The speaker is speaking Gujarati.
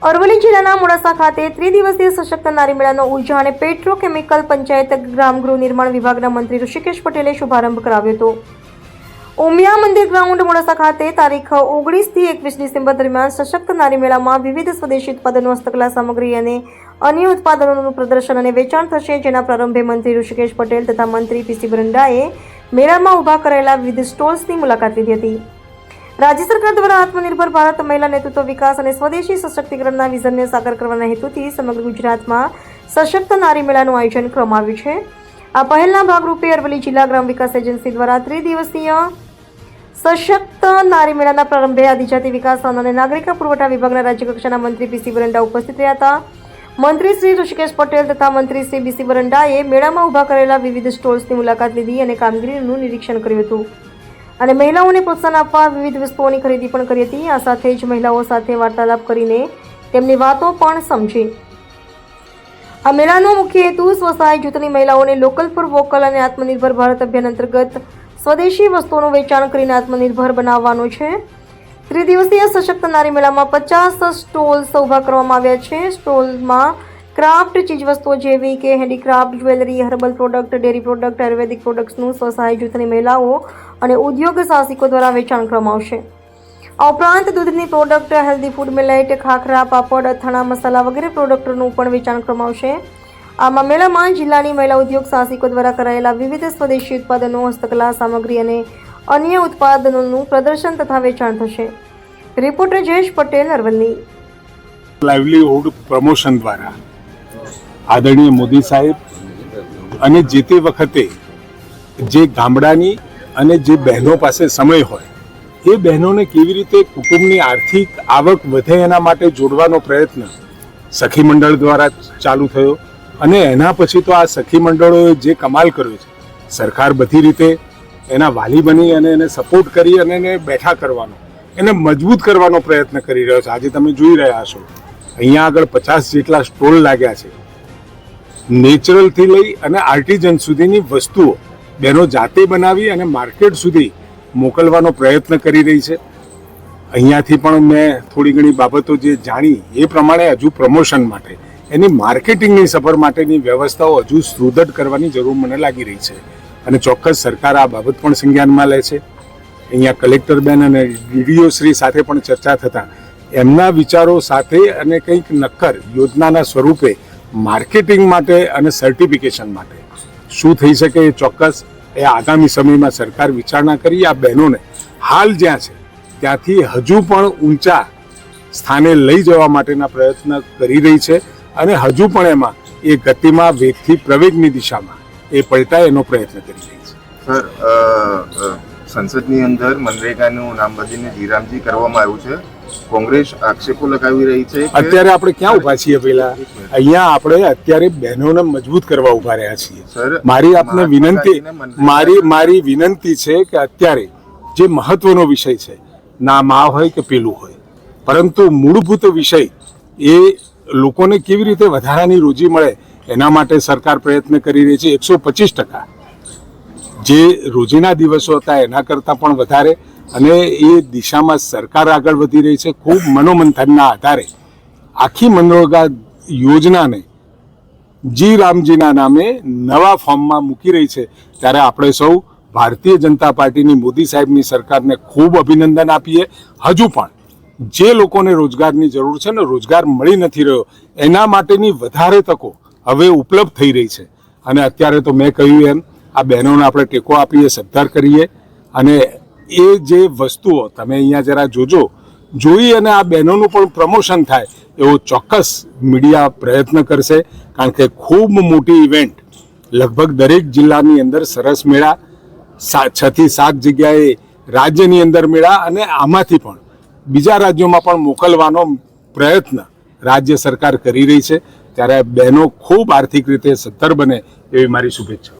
અરવલ્લી જિલ્લાના મોડાસા ખાતે ત્રિદિવસીય સશક્ત નારી મેળાનો ઉર્જા અને પેટ્રોકેમિકલ પંચાયત ગ્રામગૃહ નિર્માણ વિભાગના મંત્રી ઋષિકેશ પટેલે શુભારંભ કરાવ્યો હતો. ઉમિયા મંદિર ગ્રાઉન્ડ મોડાસા ખાતે તારીખ 19 થી 21 ડિસેમ્બર દરમિયાન સશક્ત નારી મેળામાં વિવિધ સ્વદેશી ઉત્પાદનો, હસ્તકલા સામગ્રી અને અન્ય ઉત્પાદનોનું પ્રદર્શન અને વેચાણ થશે, જેના પ્રારંભે મંત્રી ઋષિકેશ પટેલ તથા મંત્રી પીસી બ્રંડાએ મેળામાં ઊભા કરાયેલા વિવિધ સ્ટોલ્સની મુલાકાત લીધી હતી. રાજ્ય સરકાર દ્વારા આત્મનિર્ભર ભારત મહિલા નેતૃત્વ વિકાસ અને સ્વદેશી સશક્તિકરણના વિઝનને સાકાર કરવાના હેતુથી સમગ્ર ગુજરાતમાં સશક્ત નારી મેળાનું આયોજન કરવામાં આવ્યું છે. આ પહેલના ભાગરૂપે અરવલ્લી જિલ્લા ગ્રામ વિકાસ એજન્સી દ્વારા ત્રિદિવસીય સશક્ત નારી મેળાના પ્રારંભે આદિજાતિ વિકાસ અને નાગરિક પુરવઠા વિભાગના રાજ્યકક્ષાના મંત્રી પીસી બ્રંડા ઉપસ્થિત રહ્યા હતા. મંત્રી શ્રી ઋષિકેશ પટેલ તથા મંત્રી શ્રી બીસી બ્રંડાએ મેળામાં ઊભા કરેલા વિવિધ સ્ટોલ્સની મુલાકાત લીધી અને કામગીરીનું નિરીક્ષણ કર્યું હતું અને મહિલાઓને પ્રોત્સાહન આપવા વિવિધ વસ્તુઓની ખરીદી પણ કરી હતી. આ સાથે જ મહિલાઓ સાથે વાર્તાલાપ કરીને તેમની વાતો પણ સમજી. આ મેળાનો મુખ્ય હેતુ સ્વસહાય જૂથની મહિલાઓને લોકલ ફોર વોકલ અને આત્મનિર્ભર ભારત અભિયાન અંતર્ગત સ્વદેશી વસ્તુઓનું વેચાણ કરીને આત્મનિર્ભર બનાવવાનો છે. ત્રિદિવસીય સશક્ત નારી મેળામાં 50 સ્ટોલ્સ ઊભા કરવામાં આવ્યા છે. સ્ટોલમાં ક્રાફ્ટ ચીજવસ્તુઓ જેવી કે handicraft, jewellery, herbal product, dairy product, Ayurvedic પ્રોડક્ટ્સનું સ્વસહાય જૂથની મહિલાઓ અને ઉદ્યોગ સાહસિકો દ્વારા વેચાણ કરવામાં આવશે. આ ઉપરાંત દૂધની product, healthy food, millet, khakhra, papad, અથાણા, મસાલા વગેરે પ્રોડક્ટનું પણ વેચાણ કરવામાં આવશે. આમાં મેળામાં જિલ્લાની મહિલા ઉદ્યોગ સાહસિકો દ્વારા કરાયેલા વિવિધ સ્વદેશી ઉત્પાદનો, હસ્તકલા સામગ્રી અને અન્ય ઉત્પાદનોનું પ્રદર્શન તથા વેચાણ થશે. Reporter Jayesh Patel, Aravalli. Livelihood promotion દ્વારા આદરણીય મોદી સાહેબ અને જે તે વખતે જે ગામડાની અને જે બહેનો પાસે સમય હોય એ બહેનોને કેવી રીતે કુટુંબની આર્થિક આવક વધે એના માટે જોડવાનો પ્રયત્ન સખી મંડળ દ્વારા ચાલુ થયો અને એના પછી તો આ સખી મંડળોએ જે કમાલ કર્યો છે, સરકાર બધી રીતે એના વાલી બની અને એને સપોર્ટ કરી અને એને બેઠા કરવાનો, એને મજબૂત કરવાનો પ્રયત્ન કરી રહ્યો છે. આજે તમે જોઈ રહ્યા છો અહીંયા આગળ 50 જેટલા સ્ટોલ લાગ્યા છે. નેચરલથી લઈ અને આર્ટિઝન સુધીની વસ્તુઓ બહેનો જાતે બનાવી અને માર્કેટ સુધી મોકલવાનો પ્રયત્ન કરી રહી છે. અહીંયાથી પણ મેં થોડી ઘણી બાબતો જે જાણી એ પ્રમાણે હજુ પ્રમોશન માટે એની માર્કેટિંગની સફર માટેની વ્યવસ્થાઓ હજુ સુદૃઢ કરવાની જરૂર મને લાગી રહી છે અને ચોક્કસ સરકાર આ બાબત પણ સંજ્ઞાનમાં લે છે. અહીંયા કલેક્ટર બેન અને ડીડીઓ શ્રી સાથે પણ ચર્ચા થતાં એમના વિચારો સાથે અને કંઈક નક્કર યોજનાના સ્વરૂપે માર્કેટિંગ માટે અને સર્ટિફિકેશન માટે શું થઈ શકે એ ચોક્કસ એ આગામી સમયમાં સરકાર વિચારણા કરી આ બહેનોને હાલ જ્યાં છે ત્યાંથી હજુ પણ ઊંચા સ્થાને લઈ જવા માટેના પ્રયત્ન કરી રહી છે અને હજુ પણ એમાં એ ગતિમાં વેગથી પ્રવેગની દિશામાં એ પલટાય એનો પ્રયત્ન કરી રહી છે. સર, સંસદની અંદર મનરેગાનું નામ બદલીને જીરામજી કરવામાં આવ્યું છે. કોંગ્રેસ આક્ષેપો લગાવી રહી છે. અત્યારે આપણે ક્યાં ઉભા છીએ? પેલા અહીંયા આપણે અત્યારે બહેનોને મજબૂત કરવા ઉભા રહ્યા છીએ. મારી આપને વિનંતી મારી વિનંતી છે કે અત્યારે જે મહત્વનો વિષય છે, ના મા હોય કે પેલું હોય, પરંતુ મૂળભૂત વિષય એ લોકોને કેવી રીતે વધારાની રોજી મળે એના માટે સરકાર પ્રયત્ન કરી રહી છે. 125% જે રોજીના દિવસો હતા એના કરતાં પણ વધારે અને એ દિશામાં સરકાર આગળ વધી રહી છે. ખૂબ મનોમંથનના આધારે આખી મનરેગા યોજનાને જી રામજીના નામે નવા ફોર્મમાં મૂકી રહી છે. ત્યારે આપણે સૌ ભારતીય જનતા પાર્ટીની મોદી સાહેબની સરકારને ખૂબ અભિનંદન આપીએ. હજુ પણ જે લોકોને રોજગારની જરૂર છે ને રોજગાર મળી નથી રહ્યો એના માટેની વધારે તકો હવે ઉપલબ્ધ થઈ રહી છે અને અત્યારે તો મેં કહ્યું એમ આ બહેનોને આપણે ટેકો આપીએ, સદ્ધાર કરીએ અને એ જે વસ્તુઓ તમે અહીંયા જરા જોઈ અને આ બહેનોનું પણ પ્રમોશન થાય એવો ચોક્કસ મીડિયા પ્રયત્ન કરશે. કારણ કે ખૂબ મોટી ઇવેન્ટ લગભગ દરેક જિલ્લાની અંદર સરસ મેળા, 6 થી 7 જગ્યાએ રાજ્યની અંદર મેળા અને આમાંથી પણ બીજા રાજ્યોમાં પણ મોકલવાનો પ્રયત્ન રાજ્ય સરકાર કરી રહી છે. ત્યારે બહેનો ખૂબ આર્થિક રીતે સદ્ધર બને એવી મારી શુભેચ્છા.